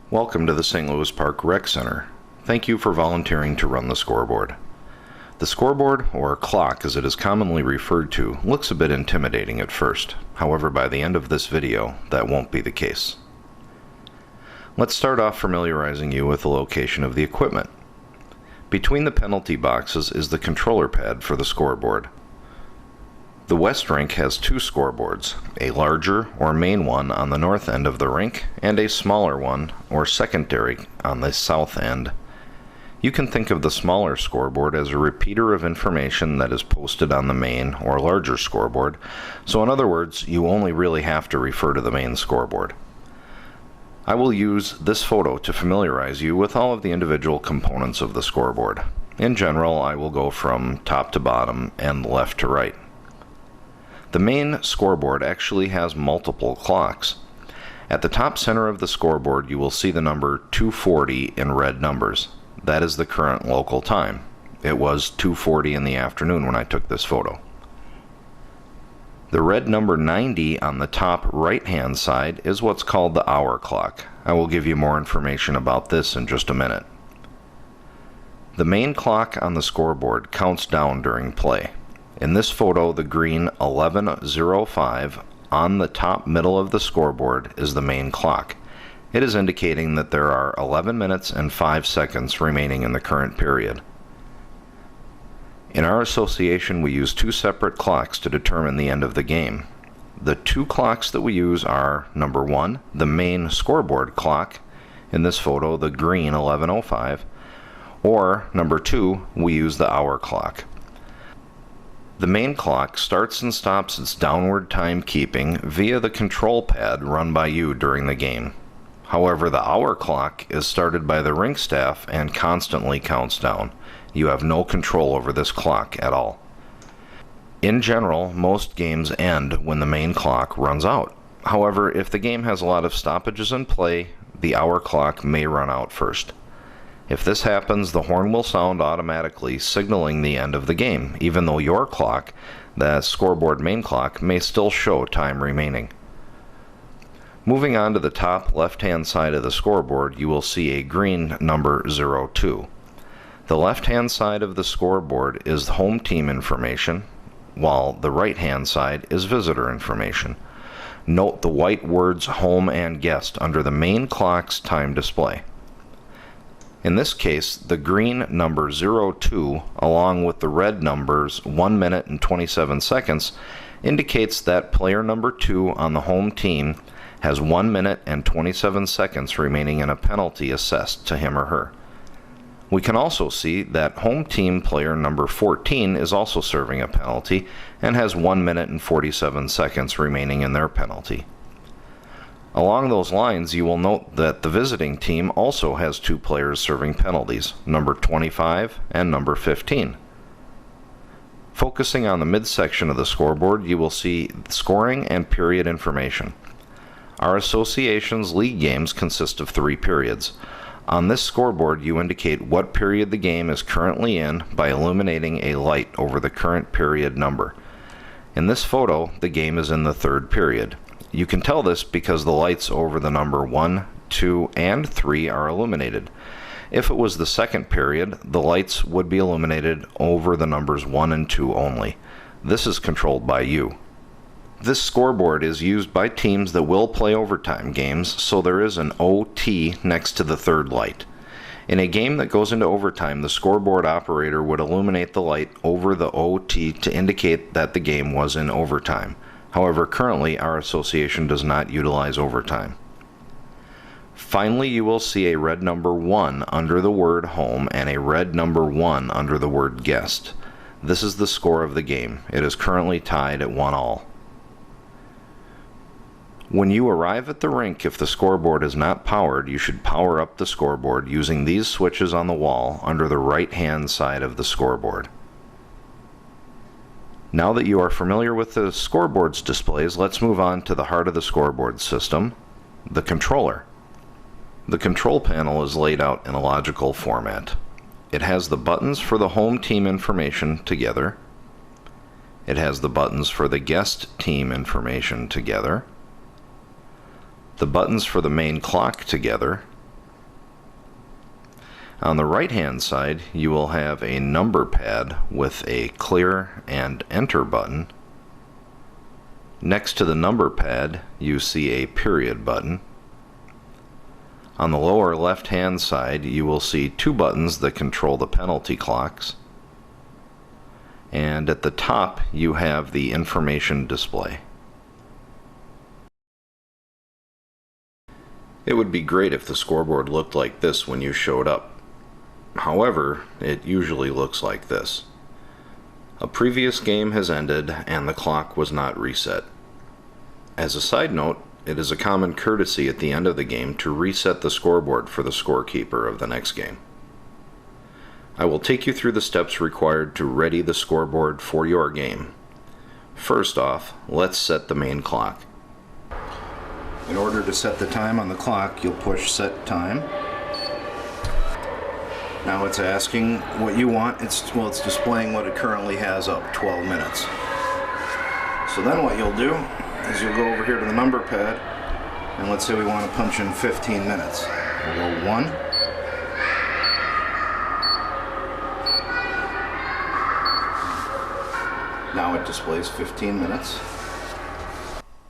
Welcome to the St. Louis Park Rec Center. Thank you for volunteering to run the scoreboard. The scoreboard, or clock as it is commonly referred to, looks a bit intimidating at first. However, by the end of this video, that won't be the case. Let's start off familiarizing you with the location of the equipment. Between the penalty boxes is the controller pad for the scoreboard. The West Rink has two scoreboards, a larger or main one on the north end of the rink and a smaller one or secondary on the south end. You can think of the smaller scoreboard as a repeater of information that is posted on the main or larger scoreboard, so in other words, you only really have to refer to the main scoreboard. I will use this photo to familiarize you with all of the individual components of the scoreboard. In general, I will go from top to bottom and left to right. The main scoreboard actually has multiple clocks. At the top center of the scoreboard, you will see the number 240 in red numbers. That is the current local time. It was 2:40 in the afternoon when I took this photo. The red number 90 on the top right-hand side is what's called the hour clock. I will give you more information about this in just a minute. The main clock on the scoreboard counts down during play. In this photo, the green 11:05 on the top middle of the scoreboard is the main clock. It is indicating that there are 11 minutes and 5 seconds remaining in the current period. In our association, we use two separate clocks to determine the end of the game. The two clocks that we use are, number one, the main scoreboard clock, in this photo, the green 11:05, or number two, we use the hour clock. The main clock starts and stops its downward timekeeping via the control pad run by you during the game. However, the hour clock is started by the rink staff and constantly counts down. You have no control over this clock at all. In general, most games end when the main clock runs out. However, if the game has a lot of stoppages in play, the hour clock may run out first. If this happens, the horn will sound automatically, signaling the end of the game, even though your clock, the scoreboard main clock, may still show time remaining. Moving on to the top left-hand side of the scoreboard, you will see a green number 02. The left-hand side of the scoreboard is home team information, while the right-hand side is visitor information. Note the white words home and guest under the main clock's time display. In this case, the green number 02, along with the red numbers 1 minute and 27 seconds, indicates that player number 2 on the home team has 1 minute and 27 seconds remaining in a penalty assessed to him or her. We can also see that home team player number 14 is also serving a penalty and has 1 minute and 47 seconds remaining in their penalty. Along those lines, you will note that the visiting team also has two players serving penalties, number 25 and number 15. Focusing on the midsection of the scoreboard, you will see scoring and period information. Our association's league games consist of 3 periods. On this scoreboard, you indicate what period the game is currently in by illuminating a light over the current period number. In this photo, the game is in the 3rd period. You can tell this because the lights over the number 1, 2, and 3 are illuminated. If it was the 2nd period, the lights would be illuminated over the numbers 1 and 2 only. This is controlled by you. This scoreboard is used by teams that will play overtime games, so there is an OT next to the 3rd light. In a game that goes into overtime, the scoreboard operator would illuminate the light over the OT to indicate that the game was in overtime. However, currently our association does not utilize overtime. Finally, you will see a red number 1 under the word home and a red number 1 under the word guest. This is the score of the game. It is currently tied at 1-1. When you arrive at the rink, if the scoreboard is not powered, you should power up the scoreboard using these switches on the wall under the right-hand side of the scoreboard. Now that you are familiar with the scoreboard's displays, let's move on to the heart of the scoreboard system, the controller. The control panel is laid out in a logical format. It has the buttons for the home team information together. It has the buttons for the guest team information together. The buttons for the main clock together. On the right-hand side, you will have a number pad with a clear and enter button. Next to the number pad, you see a period button. On the lower left-hand side, you will see two buttons that control the penalty clocks. And at the top, you have the information display. It would be great if the scoreboard looked like this when you showed up. However, it usually looks like this. A previous game has ended and the clock was not reset. As a side note, it is a common courtesy at the end of the game to reset the scoreboard for the scorekeeper of the next game. I will take you through the steps required to ready the scoreboard for your game. First off, let's set the main clock. In order to set the time on the clock, you'll push Set Time. Now it's asking what you want. It's displaying what it currently has up, 12 minutes. So then what you'll do is you'll go over here to the number pad, and let's say we want to punch in 15 minutes. We'll go 1. Now it displays 15 minutes.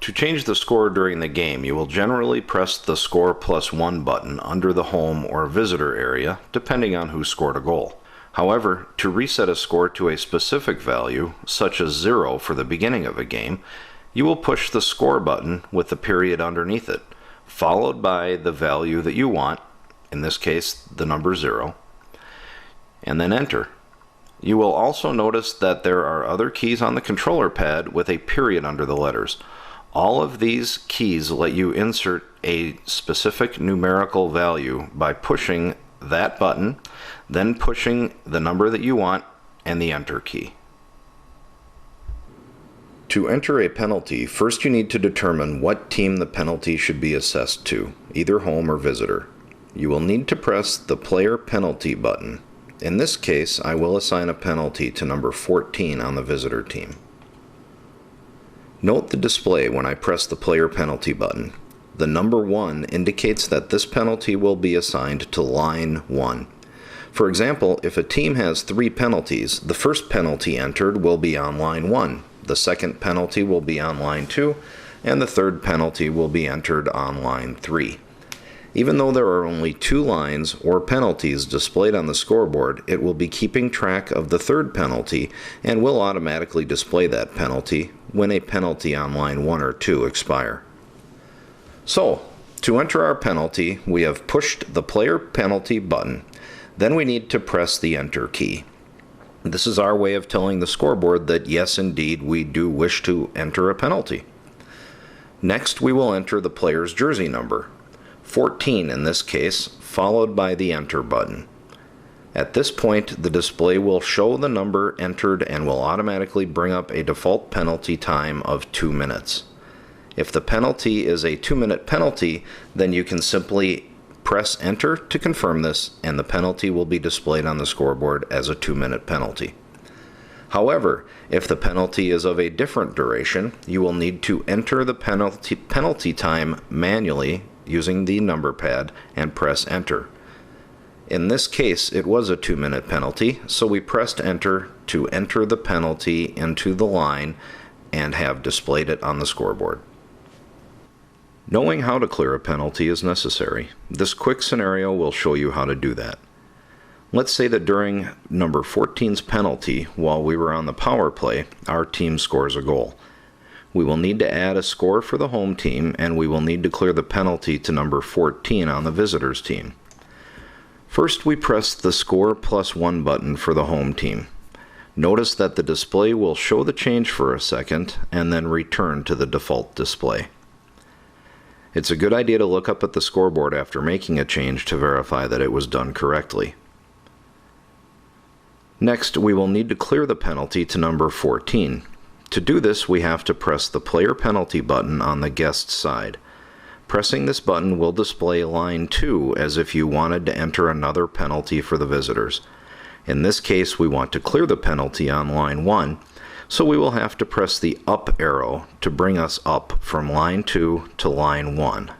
To change the score during the game, you will generally press the Score +1 button under the home or visitor area, depending on who scored a goal. However, to reset a score to a specific value, such as 0 for the beginning of a game, you will push the Score button with the period underneath it, followed by the value that you want, in this case the number 0, and then Enter. You will also notice that there are other keys on the controller pad with a period under the letters. All of these keys let you insert a specific numerical value by pushing that button, then pushing the number that you want and the Enter key. To enter a penalty, first you need to determine what team the penalty should be assessed to, either home or visitor. You will need to press the Player Penalty button. In this case, I will assign a penalty to number 14 on the visitor team. Note the display when I press the Player Penalty button. The number 1 indicates that this penalty will be assigned to line 1. For example, if a team has 3 penalties, the first penalty entered will be on line 1, the second penalty will be on line 2, and the third penalty will be entered on line 3. Even though there are only 2 lines or penalties displayed on the scoreboard, it will be keeping track of the third penalty and will automatically display that penalty when a penalty on line 1 or 2 expire. So, to enter our penalty, we have pushed the Player Penalty button. Then we need to press the Enter key. This is our way of telling the scoreboard that yes, indeed, we do wish to enter a penalty. Next, we will enter the player's jersey number, 14 in this case, followed by the Enter button. At this point, the display will show the number entered and will automatically bring up a default penalty time of 2 minutes. If the penalty is a 2-minute penalty, then you can simply press Enter to confirm this, and the penalty will be displayed on the scoreboard as a 2-minute penalty. However, if the penalty is of a different duration, you will need to enter the penalty time manually using the number pad and press Enter. In this case, it was a 2-minute penalty, so we pressed Enter to enter the penalty into the line and have displayed it on the scoreboard. Knowing how to clear a penalty is necessary. This quick scenario will show you how to do that. Let's say that during number 14's penalty, while we were on the power play, our team scores a goal. We will need to add a score for the home team, and we will need to clear the penalty to number 14 on the visitors team. First, we press the Score +1 button for the home team. Notice that the display will show the change for a second and then return to the default display. It's a good idea to look up at the scoreboard after making a change to verify that it was done correctly. Next, we will need to clear the penalty to number 14. To do this, we have to press the player penalty button on the guest side. Pressing this button will display line 2 as if you wanted to enter another penalty for the visitors. In this case, we want to clear the penalty on line 1, so we will have to press the up arrow to bring us up from line 2 to line 1.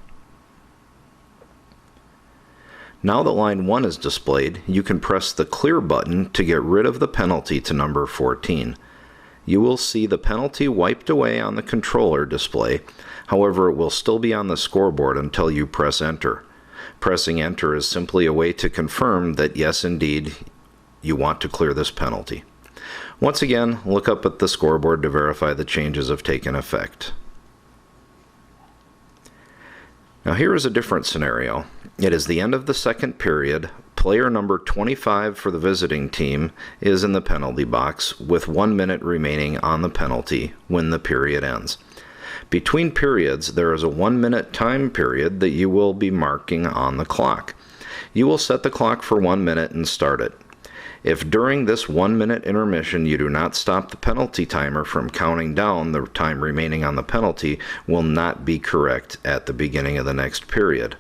Now that line 1 is displayed, you can press the clear button to get rid of the penalty to number 14. You will see the penalty wiped away on the controller display. However, it will still be on the scoreboard until you press enter. Pressing enter is simply a way to confirm that yes, indeed, you want to clear this penalty. Once again, look up at the scoreboard to verify the changes have taken effect. Now here is a different scenario. It is the end of the second period. Player number 25 for the visiting team is in the penalty box with 1 minute remaining on the penalty when the period ends. Between periods, there is a 1 minute time period that you will be marking on the clock. You will set the clock for 1 minute and start it. If during this 1 minute intermission you do not stop the penalty timer from counting down, the time remaining on the penalty will not be correct at the beginning of the next period.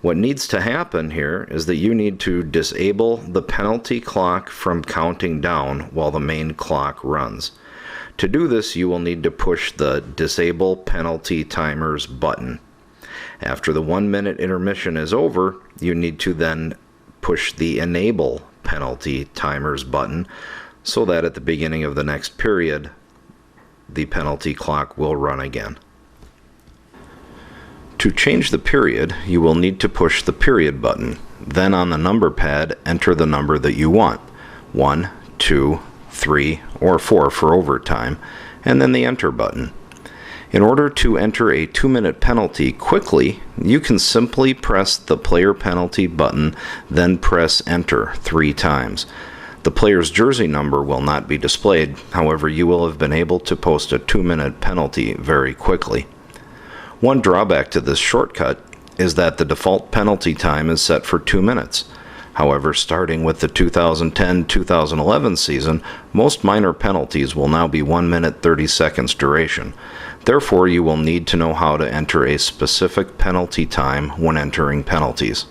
What needs to happen here is that you need to disable the penalty clock from counting down while the main clock runs. To do this, you will need to push the Disable Penalty Timers button. After the 1 minute intermission is over, you need to then push the Enable Penalty Timers button so that at the beginning of the next period, the penalty clock will run again. To change the period, you will need to push the period button. Then on the number pad, enter the number that you want, 1, 2, 3, or 4 for overtime, and then the enter button. In order to enter a 2-minute penalty quickly, you can simply press the player penalty button, then press enter 3 times. The player's jersey number will not be displayed, however you will have been able to post a 2-minute penalty very quickly. One drawback to this shortcut is that the default penalty time is set for 2 minutes. However, starting with the 2010-2011 season, most minor penalties will now be 1 minute 30 seconds duration. Therefore, you will need to know how to enter a specific penalty time when entering penalties.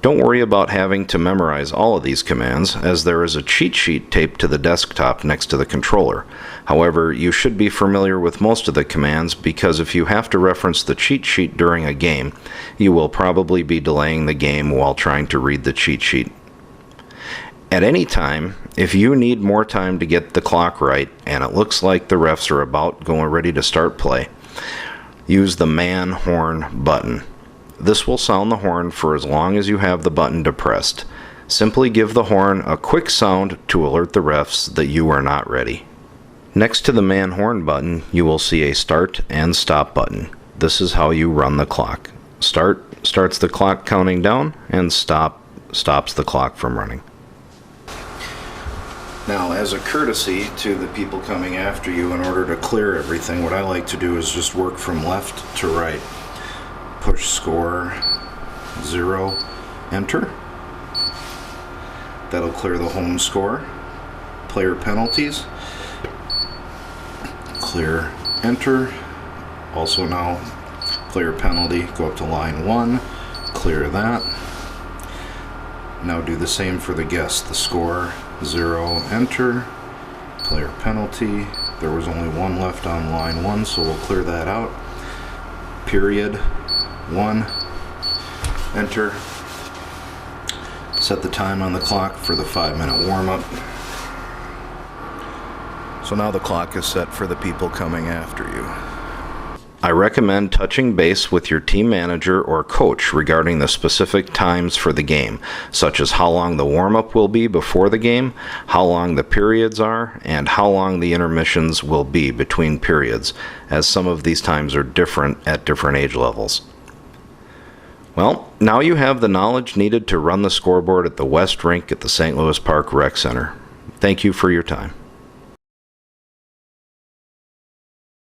Don't worry about having to memorize all of these commands, as there is a cheat sheet taped to the desktop next to the controller. However, you should be familiar with most of the commands because if you have to reference the cheat sheet during a game, you will probably be delaying the game while trying to read the cheat sheet. At any time, if you need more time to get the clock right and it looks like the refs are about going ready to start play, use the man horn button. This will sound the horn for as long as you have the button depressed. Simply give the horn a quick sound to alert the refs that you are not ready. Next to the man horn button, you will see a start and stop button. This is how you run the clock. Start starts the clock counting down, and stop stops the clock from running. Now, as a courtesy to the people coming after you, in order to clear everything, what I like to do is just work from left to right. Push score 0, enter. That'll clear the home score. Player penalties. Clear, enter. Also now, player penalty, go up to line 1, clear that. Now do the same for the guest. The score 0, enter. Player penalty. There was only 1 left on line 1, so we'll clear that out. Period 1, enter. Set the time on the clock for the 5-minute warm-up. So now the clock is set for the people coming after you. I recommend touching base with your team manager or coach regarding the specific times for the game, such as how long the warm-up will be before the game, how long the periods are, and how long the intermissions will be between periods, as some of these times are different at different age levels. Well, now you have the knowledge needed to run the scoreboard at the West Rink at the St. Louis Park Rec Center. Thank you for your time.